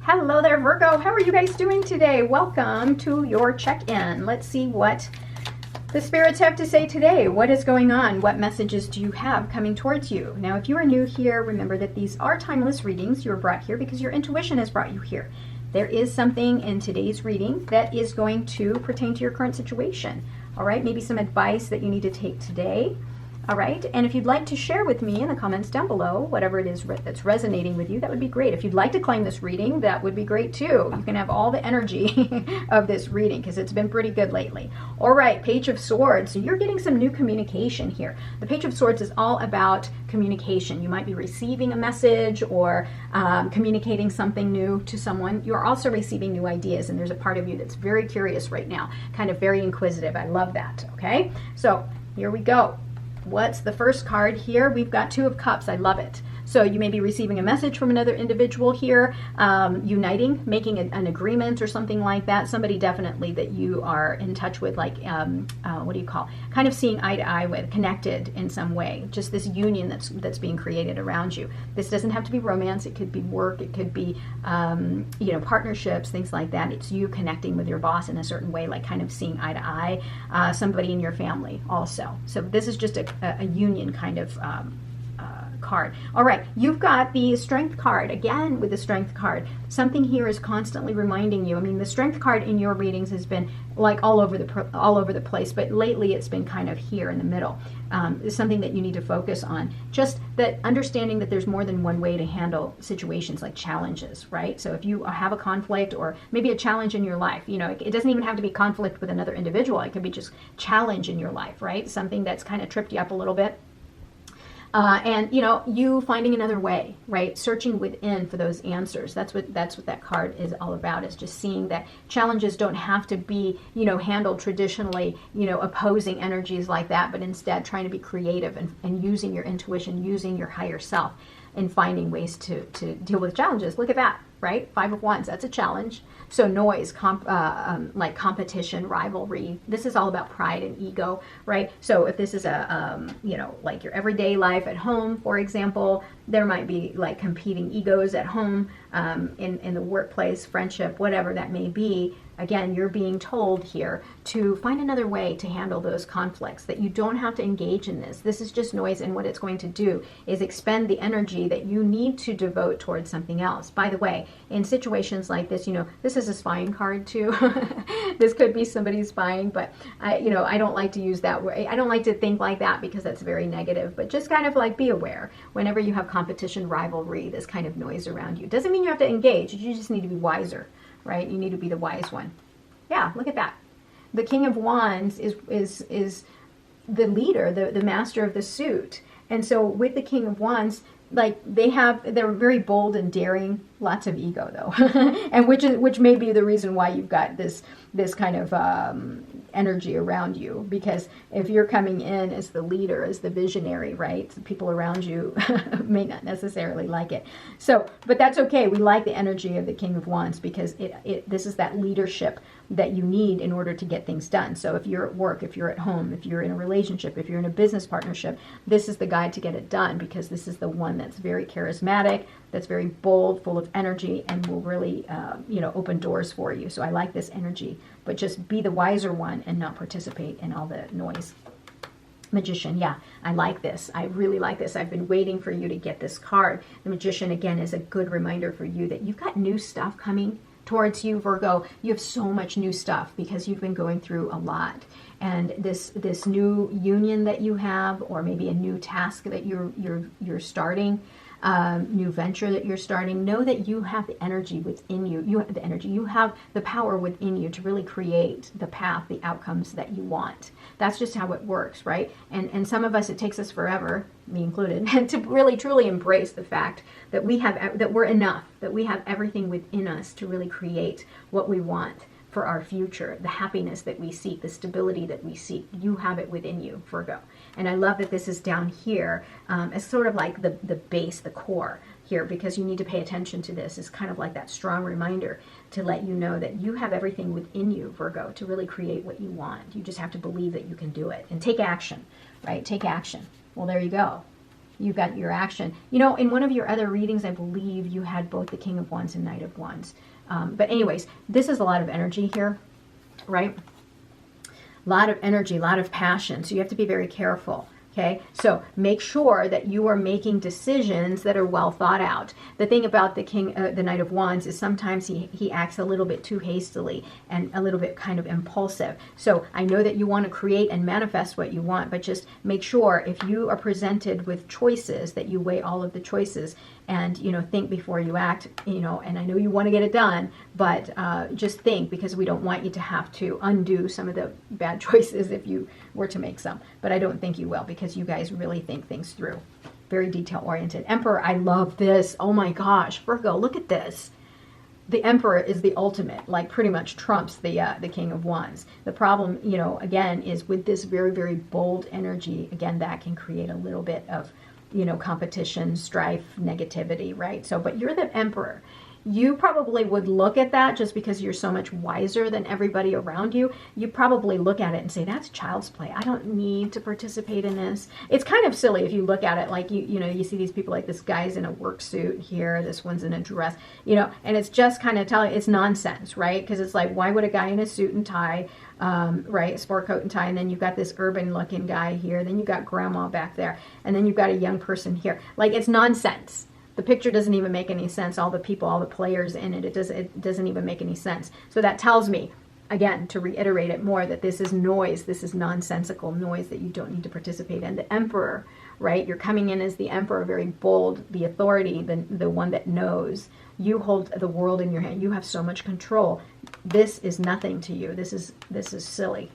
Hello there, Virgo. How are you guys doing today? Welcome to your check-in. Let's see what the spirits have to say today. What is going on? What messages do you have coming towards you? Now, if you are new here, remember that these are timeless readings. You were brought here because your intuition has brought you here. There is something in today's reading that is going to pertain to your current situation. All right, maybe some advice that you need to take today. All right, and if you'd like to share with me in the comments down below, whatever it is that's resonating with you, that would be great. If you'd like to claim this reading, that would be great too. You can have all the energy of this reading because it's been pretty good lately. All right, Page of Swords. So you're getting some new communication here. The Page of Swords is all about communication. You might be receiving a message or communicating something new to someone. You're also receiving new ideas, and there's a part of you that's very curious right now, kind of very inquisitive. I love that, okay? So here we go. What's the first card here? We've got Two of Cups. I love it. So you may be receiving a message from another individual here, uniting, making an agreement or something like that. Somebody definitely that you are in touch with, like, what do you call? Kind of seeing eye to eye with, connected in some way. Just this union that's being created around you. This doesn't have to be romance. It could be work. It could be, partnerships, things like that. It's you connecting with your boss in a certain way, like kind of seeing eye to eye. Somebody in your family also. So this is just a union kind of card. All right, you've got the Strength card. Again, with the Strength card, something here is constantly reminding you. I mean, the Strength card in your readings has been like all over the place, but lately it's been kind of here in the middle. It's something that you need to focus on. Just that understanding that there's more than one way to handle situations like challenges, right? So if you have a conflict or maybe a challenge in your life, it doesn't even have to be conflict with another individual. It could be just challenge in your life, right? Something that's kind of tripped you up a little bit. And you finding another way, right? Searching within for those answers. That's what that card is all about, is just seeing that challenges don't have to be, handled traditionally, opposing energies like that, but instead trying to be creative and using your intuition, using your higher self and finding ways to deal with challenges. Look at that, right? Five of Wands, that's a challenge. So noise, like competition, rivalry. This is all about pride and ego, right? So if this is like your everyday life at home, for example, there might be like competing egos at home, in the workplace, friendship, whatever that may be. Again, you're being told here to find another way to handle those conflicts, that you don't have to engage in this. This is just noise, and what it's going to do is expend the energy that you need to devote towards something else. By the way, in situations like this, this is a spying card too. This could be somebody spying, but I don't like to use that word. I don't like to think like that because that's very negative, but just kind of like be aware whenever you have competition, rivalry, this kind of noise around you. Doesn't mean you have to engage. You just need to be wiser. Right? You need to be the wise one. Yeah, look at that. The King of Wands is the leader, the master of the suit. And so with the King of Wands, like they're very bold and daring, lots of ego though. And which may be the reason why you've got this kind of energy around you, because if you're coming in as the leader, as the visionary, right, the people around you may not necessarily like it. So, but that's okay. We like the energy of the King of Wands because this is that leadership that you need in order to get things done. So if you're at work, if you're at home, if you're in a relationship, if you're in a business partnership, this is the guide to get it done, because this is the one that's very charismatic, that's very bold, full of energy, and will really, open doors for you. So I like this energy, but just be the wiser one and not participate in all the noise. Magician, yeah, I like this. I really like this. I've been waiting for you to get this card. The Magician, again, is a good reminder for you that you've got new stuff coming towards you, Virgo. You have so much new stuff because you've been going through a lot. And this new union that you have, or maybe a new task that you're starting, new venture that you're starting, know that you have the energy within you. You have the energy. You have the power within you to really create the path, the outcomes that you want. That's just how it works, right? And some of us, it takes us forever, me included, to really truly embrace the fact that we're enough, that we have everything within us to really create what we want for our future, the happiness that we seek, the stability that we seek. You have it within you, Virgo. And I love that this is down here as sort of like the base, the core here, because you need to pay attention to this. It's kind of like that strong reminder to let you know that you have everything within you, Virgo, to really create what you want. You just have to believe that you can do it and take action, right? Take action. Well, there you go. you got your action. You know, in one of your other readings, I believe you had both the King of Wands and Knight of Wands. But anyways, this is a lot of energy here, right? A lot of energy, a lot of passion. So you have to be very careful. Okay, so make sure that you are making decisions that are well thought out. The thing about the Knight of Wands is sometimes he acts a little bit too hastily and a little bit kind of impulsive. So I know that you want to create and manifest what you want, but just make sure if you are presented with choices that you weigh all of the choices and, you know, think before you act, you know, and I know you want to get it done, but just think, because we don't want you to have to undo some of the bad choices if you were to make some. But I don't think you will, because you guys really think things through. Very detail oriented. Emperor, I love this. Oh my gosh, Virgo, look at this. The Emperor is the ultimate, like pretty much trumps the King of Wands. The problem, you know, again, is with this very, very bold energy, again, that can create a little bit of, you know, competition, strife, negativity, right? So, but you're the Emperor. You probably would look at that, just because you're so much wiser than everybody around you. You probably look at it and say, that's child's play. I don't need to participate in this. It's kind of silly if you look at it like, you know, you see these people like this guy's in a work suit here, this one's in a dress, you know, and it's just kind of telling, it's nonsense, right? Because it's like, why would a guy in a suit and tie, right, sport coat and tie, and then you've got this urban looking guy here, then you've got grandma back there, and then you've got a young person here. Like, it's nonsense. The picture doesn't even make any sense. All the people, all the players in it, it doesn't even make any sense. So that tells me, again, to reiterate it more, that this is noise. This is nonsensical noise that you don't need to participate in. The Emperor, right? You're coming in as the Emperor, very bold, the authority, the one that knows. You hold the world in your hand. You have so much control. This is nothing to you. This is silly.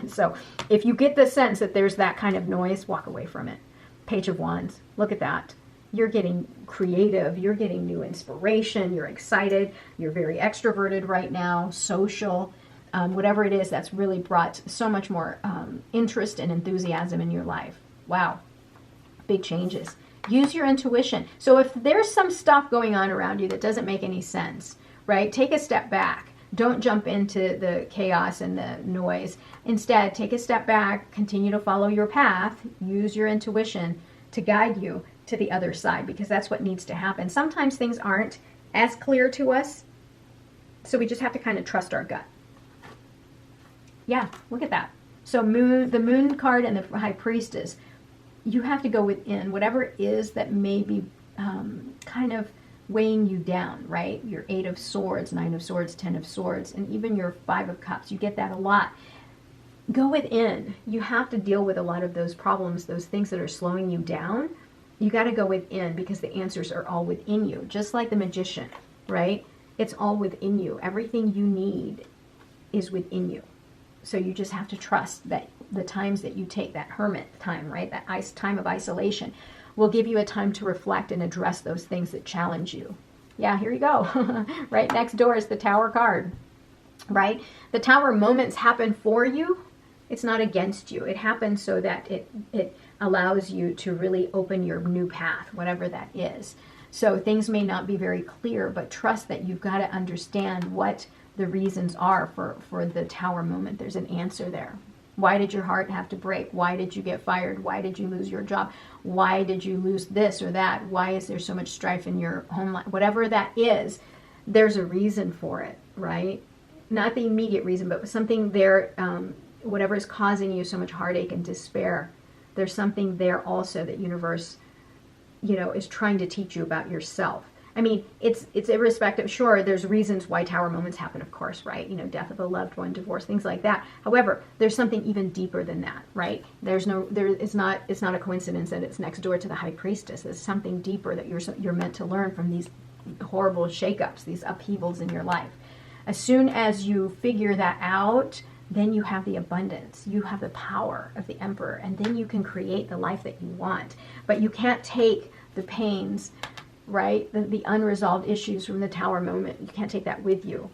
So if you get the sense that there's that kind of noise, walk away from it. Page of Wands. Look at that. You're getting creative, you're getting new inspiration, you're excited, you're very extroverted right now, social, whatever it is, that's really brought so much more interest and enthusiasm in your life. Wow, big changes. Use your intuition. So if there's some stuff going on around you that doesn't make any sense, right, take a step back. Don't jump into the chaos and the noise. Instead, take a step back, continue to follow your path, use your intuition to guide you to the other side, because that's what needs to happen. Sometimes things aren't as clear to us, so we just have to kind of trust our gut. Yeah, look at that. So the Moon card and the High Priestess, you have to go within whatever it is that may be kind of weighing you down, right? Your 8 of Swords, 9 of Swords, 10 of Swords, and even your 5 of Cups. You get that a lot. Go within. You have to deal with a lot of those problems, those things that are slowing you down. You got to go within, because the answers are all within you. Just like the Magician, right? It's all within you. Everything you need is within you. So you just have to trust that the times that you take, that hermit time, right? That time of isolation will give you a time to reflect and address those things that challenge you. Yeah, here you go. Right next door is the Tower card, right? The Tower moments happen for you. It's not against you. It happens so that it allows you to really open your new path, whatever that is. So things may not be very clear, but trust that you've got to understand what the reasons are for the Tower moment. There's an answer there. Why did your heart have to break? Why did you get fired? Why did you lose your job? Why did you lose this or that? Why is there so much strife in your home life? Whatever that is, there's a reason for it, right? Not the immediate reason, but something there, whatever is causing you so much heartache and despair. There's something there also that universe, you know, is trying to teach you about yourself. I mean, it's irrespective. Sure, there's reasons why Tower moments happen, of course, right? You know, death of a loved one, divorce, things like that. However, there's something even deeper than that, right? It's not a coincidence that it's next door to the High Priestess. There's something deeper that you're meant to learn from these horrible shakeups, these upheavals in your life. As soon as you figure that out, then you have the abundance. You have the power of the Emperor, and then you can create the life that you want. But you can't take the pains, right? The unresolved issues from the Tower moment. You can't take that with you.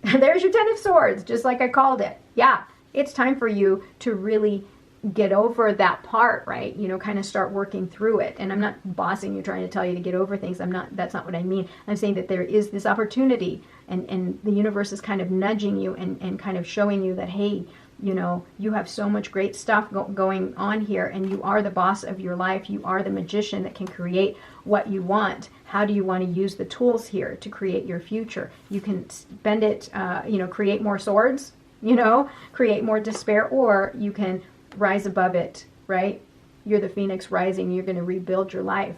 There's your 10 of Swords, just like I called it. Yeah, it's time for you to really get over that part, right? You know, kind of start working through it. And I'm not bossing you, trying to tell you to get over things. That's not what I mean. I'm saying that there is this opportunity, and the universe is kind of nudging you and kind of showing you that, hey, You know, you have so much great stuff going on here, and you are the boss of your life. You are the magician that can create what you want. How do you want to use the tools here to create your future? You can spend it, you know, create more swords, you know, create more despair, or you can rise above it, right? You're the phoenix rising. You're going to rebuild your life,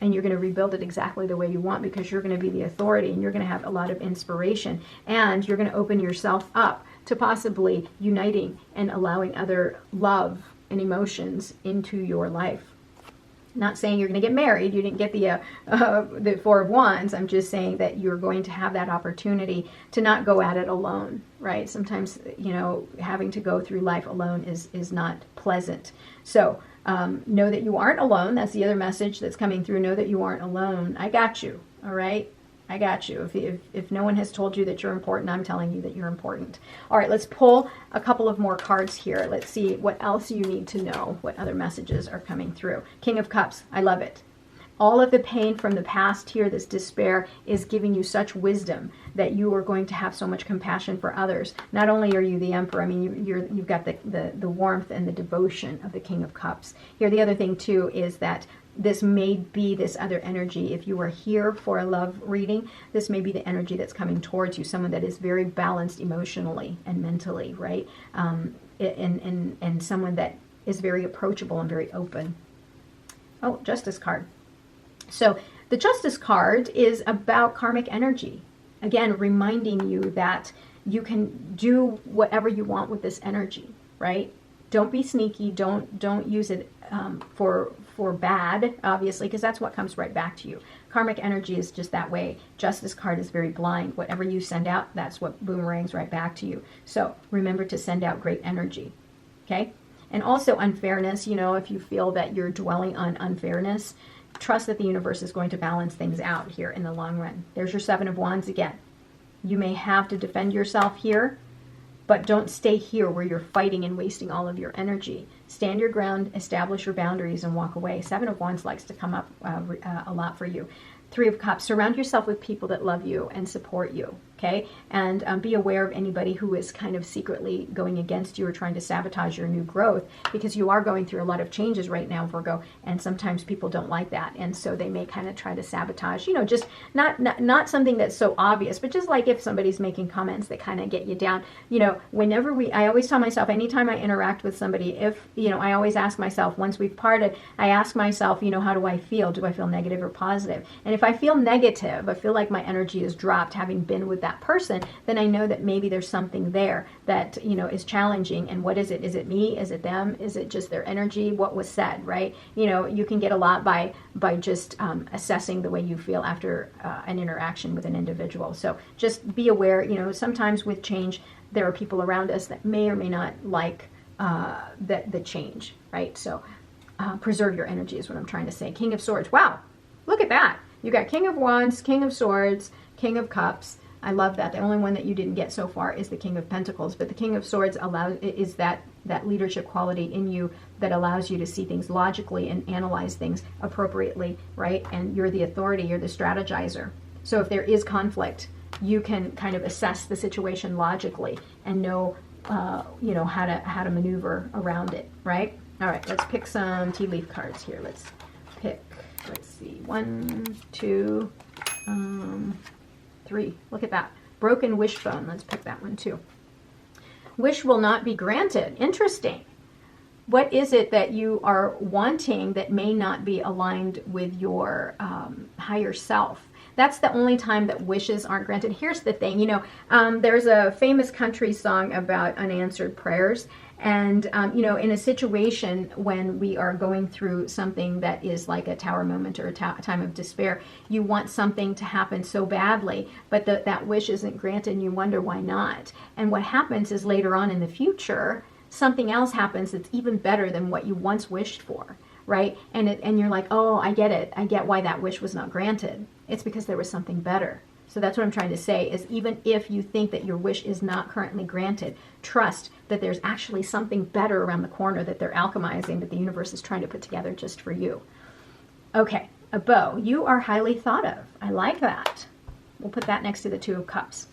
and you're going to rebuild it exactly the way you want, because you're going to be the authority, and you're going to have a lot of inspiration, and you're going to open yourself up to possibly uniting and allowing other love and emotions into your life. Not saying you're going to get married. You didn't get the Four of Wands. I'm just saying that you're going to have that opportunity to not go at it alone, right? Sometimes, you know, having to go through life alone is not pleasant. So know that you aren't alone. That's the other message that's coming through. Know that you aren't alone. I got you, all right? I got you. If no one has told you that you're important, I'm telling you that you're important. All right, let's pull a couple of more cards here. Let's see what else you need to know, what other messages are coming through. King of Cups, I love it. All of the pain from the past here, this despair, is giving you such wisdom that you are going to have so much compassion for others. Not only are you the Emperor, I mean, you've got the warmth and the devotion of the King of Cups. Here, the other thing, too, is that this may be this other energy. If you are here for a love reading, this may be the energy that's coming towards you, someone that is very balanced emotionally and mentally, right? And someone that is very approachable and very open. Oh, Justice card. So the Justice card is about karmic energy. Again, reminding you that you can do whatever you want with this energy, right? Don't be sneaky. Don't use it for bad, obviously, because that's what comes right back to you. Karmic energy is just that way. Justice card is very blind. Whatever you send out, that's what boomerangs right back to you. So remember to send out great energy, okay? And also unfairness, you know, if you feel that you're dwelling on unfairness, trust that the universe is going to balance things out here in the long run. There's your Seven of Wands again. You may have to defend yourself here, but don't stay here where you're fighting and wasting all of your energy. Stand your ground, establish your boundaries, and walk away. Seven of Wands likes to come up a lot for you. Three of Cups, surround yourself with people that love you and support you, okay? And be aware of anybody who is kind of secretly going against you or trying to sabotage your new growth, because you are going through a lot of changes right now, Virgo, and sometimes people don't like that, and so they may kind of try to sabotage, you know, just not something that's so obvious, but just like if somebody's making comments that kind of get you down, you know, I always tell myself, anytime I interact with somebody, if, you know, I always ask myself, once we've parted, I ask myself, you know, how do I feel? Do I feel negative or positive? And if I feel negative, I feel like my energy is dropped having been with that person, then I know that maybe there's something there that, you know, is challenging. And what is it? Is it me? Is it them? Is it just their energy? What was said, right? You know, you can get a lot by just assessing the way you feel after an interaction with an individual. So just be aware, you know, sometimes with change, there are people around us that may or may not like the change, right? So preserve your energy is what I'm trying to say. King of Swords. Wow, look at that. You got King of Wands, King of Swords, King of Cups. I love that. The only one that you didn't get so far is the King of Pentacles, but the King of Swords is that leadership quality in you that allows you to see things logically and analyze things appropriately, right? And you're the authority, you're the strategizer. So if there is conflict, you can kind of assess the situation logically and know, you know, how to maneuver around it, right? All right, let's pick some tea leaf cards here. Let's see, 1, 2, 3. Look at that. Broken wishbone. Let's pick that one too. Wish will not be granted. Interesting. What is it that you are wanting that may not be aligned with your higher self? That's the only time that wishes aren't granted. Here's the thing, you know, there's a famous country song about unanswered prayers. And, you know, in a situation when we are going through something that is like a tower moment or a time of despair, you want something to happen so badly, but that wish isn't granted and you wonder why not. And what happens is later on in the future, something else happens that's even better than what you once wished for, right? And you're like, oh, I get it. I get why that wish was not granted. It's because there was something better. So that's what I'm trying to say, is even if you think that your wish is not currently granted, trust that there's actually something better around the corner that they're alchemizing, that the universe is trying to put together just for you. Okay, a bow. You are highly thought of. I like that. We'll put that next to the Two of Cups.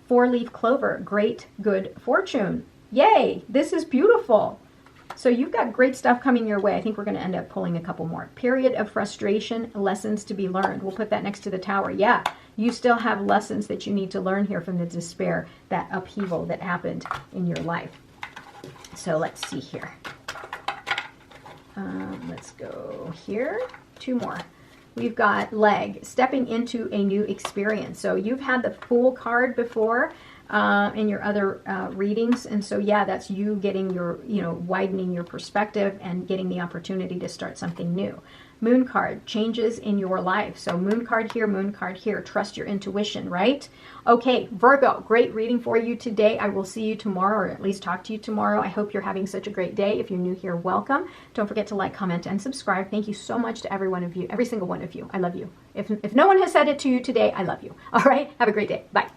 4-leaf clover. Great, good fortune. Yay, this is beautiful. So you've got great stuff coming your way. I think we're going to end up pulling a couple more. Period of frustration, lessons to be learned. We'll put that next to the Tower. Yeah, you still have lessons that you need to learn here from the despair, that upheaval that happened in your life. So let's see here. Let's go here. 2 more. We've got leg, stepping into a new experience. So you've had the Fool card before in your other readings. And so, yeah, that's you getting your, widening your perspective and getting the opportunity to start something new. Moon card, changes in your life. So moon card here, moon card here. Trust your intuition, right? Okay, Virgo, great reading for you today. I will see you tomorrow, or at least talk to you tomorrow. I hope you're having such a great day. If you're new here, welcome. Don't forget to like, comment, and subscribe. Thank you so much to every one of you, every single one of you. I love you. If no one has said it to you today, I love you. All right, have a great day. Bye.